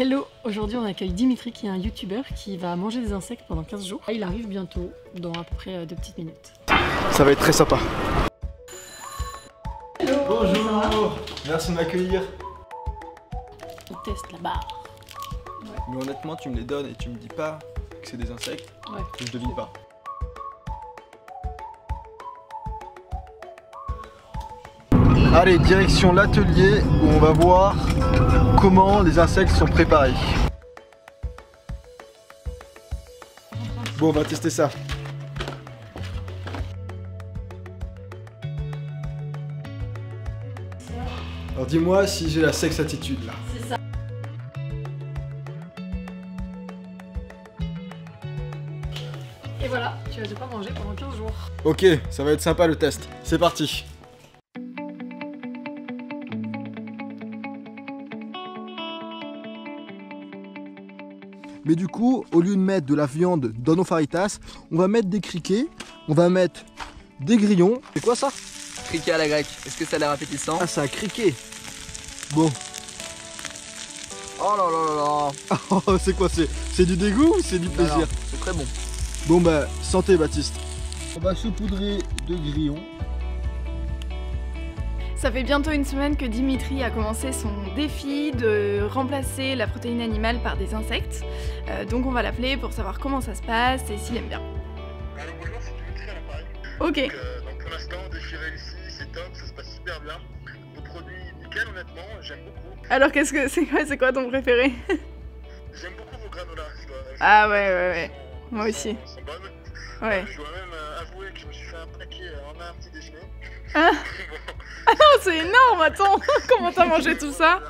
Hello, aujourd'hui on accueille Dimitri qui est un youtubeur qui va manger des insectes pendant 15 jours. Il arrive bientôt, dans à peu près 2 petites minutes. Ça va être très sympa. Hello. Bonjour, merci de m'accueillir. On teste la barre. Ouais. Mais honnêtement, tu me les donnes et tu me dis pas que c'est des insectes. Ouais. Que je devine pas. Allez, direction l'atelier où on va voir comment les insectes sont préparés. Bon, on va tester ça. Alors dis-moi si j'ai la sexe attitude là. C'est ça. Et voilà, tu vas devoir manger pendant 15 jours. Ok, ça va être sympa le test. C'est parti. Mais du coup, au lieu de mettre de la viande dans nos faritas, on va mettre des criquets, on va mettre des grillons. C'est quoi ça? Criquet à la grecque, est-ce que ça a l'air appétissant? Ah, c'est un criquet. Bon. Oh là là là là. Oh, c'est quoi? C'est du dégoût ou c'est du plaisir? C'est très bon. Bon bah, santé Baptiste. On va saupoudrer de grillons. Ça fait bientôt une semaine que Dimitri a commencé son défi de remplacer la protéine animale par des insectes. Donc on va l'appeler pour savoir comment ça se passe et s'il aime bien. Alors bonjour, c'est Dimitri à l'appareil. Ok. Donc pour l'instant, défi réussi, c'est top, ça se passe super bien. Vos produits nickel, honnêtement, j'aime beaucoup. Alors qu'est-ce que c'est quoi ton préféré? J'aime beaucoup vos granolas. Ah ouais. Moi aussi. Sont bonnes. Ouais. Je dois même avouer que je me suis fait un paquet en un petit déjeuner. Ah, ah non, c'est énorme, attends. Comment t'as mangé tout ça?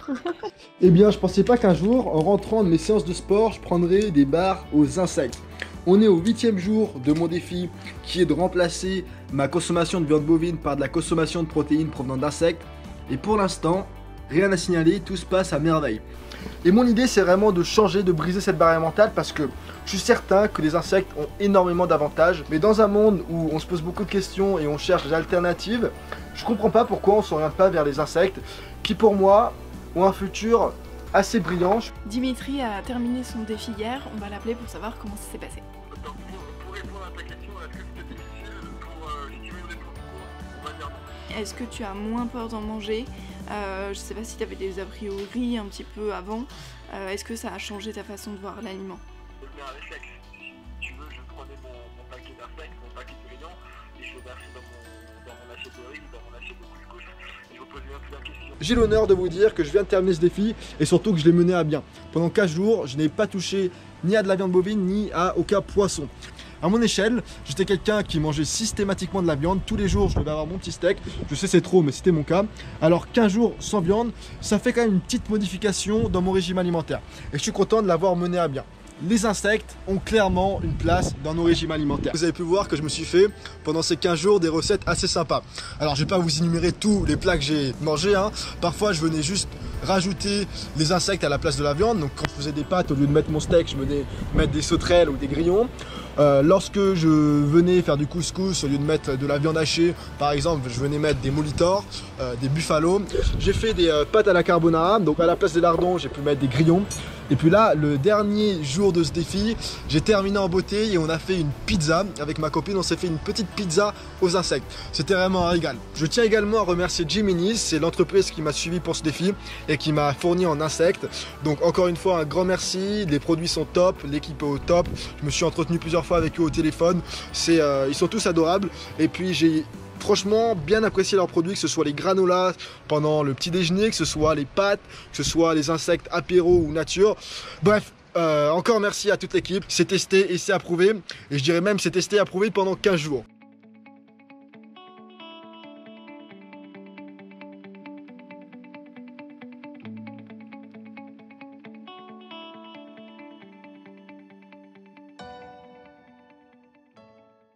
Eh bien, je pensais pas qu'un jour, en rentrant de mes séances de sport, je prendrais des barres aux insectes. On est au 8e jour de mon défi, qui est de remplacer ma consommation de viande bovine par de la consommation de protéines provenant d'insectes. Et pour l'instant, rien à signaler, tout se passe à merveille. Et mon idée, c'est vraiment de changer, de briser cette barrière mentale, parce que je suis certain que les insectes ont énormément d'avantages. Mais dans un monde où on se pose beaucoup de questions et on cherche des alternatives, je comprends pas pourquoi on s'oriente pas vers les insectes, qui pour moi ont un futur assez brillant. Dimitri a terminé son défi hier, on va l'appeler pour savoir comment ça s'est passé. Donc pour répondre à ta question, est-ce que c'était difficile pour si tu veux une réponse courte, on va dire non. Est-ce que tu as moins peur d'en manger? Je sais pas si tu avais des a priori un petit peu avant. Est-ce que ça a changé ta façon de voir l'aliment? C'est bien un réflexe. Si tu veux, je prenais mon paquet d'insectes, mon paquet de grillons, et je le versais dans mon assiette de riz, dans mon assiette de couscous, et je me posais même plus la question. J'ai l'honneur de vous dire que je viens de terminer ce défi et surtout que je l'ai mené à bien. Pendant 4 jours, je n'ai pas touché ni à de la viande bovine ni à aucun poisson. À mon échelle, j'étais quelqu'un qui mangeait systématiquement de la viande. Tous les jours, je devais avoir mon petit steak. Je sais c'est trop, mais c'était mon cas. Alors 15 jours sans viande, ça fait quand même une petite modification dans mon régime alimentaire. Et je suis content de l'avoir mené à bien. Les insectes ont clairement une place dans nos régimes alimentaires. Vous avez pu voir que je me suis fait pendant ces 15 jours des recettes assez sympas. Alors je vais pas vous énumérer tous les plats que j'ai mangés. Parfois je venais juste rajouter les insectes à la place de la viande. Donc quand je faisais des pâtes, au lieu de mettre mon steak, je venais mettre des sauterelles ou des grillons. Lorsque je venais faire du couscous, au lieu de mettre de la viande hachée, par exemple, je venais mettre des molitors, des buffalo. J'ai fait des pâtes à la carbonara, donc à la place des lardons, j'ai pu mettre des grillons. Et puis là, le dernier jour de ce défi, j'ai terminé en beauté et on a fait une pizza avec ma copine. On s'est fait une petite pizza aux insectes. C'était vraiment un régal. Je tiens également à remercier Jiminy's, c'est l'entreprise qui m'a suivi pour ce défi et qui m'a fourni en insectes. Donc encore une fois, un grand merci. Les produits sont top, l'équipe est au top. Je me suis entretenu plusieurs fois avec eux au téléphone. Ils sont tous adorables. Et puis j'ai franchement bien apprécié leurs produits, que ce soit les granolas pendant le petit déjeuner, que ce soit les pâtes, que ce soit les insectes apéro ou nature. Bref, encore merci à toute l'équipe. C'est testé et c'est approuvé. Et je dirais même c'est testé et approuvé pendant 15 jours.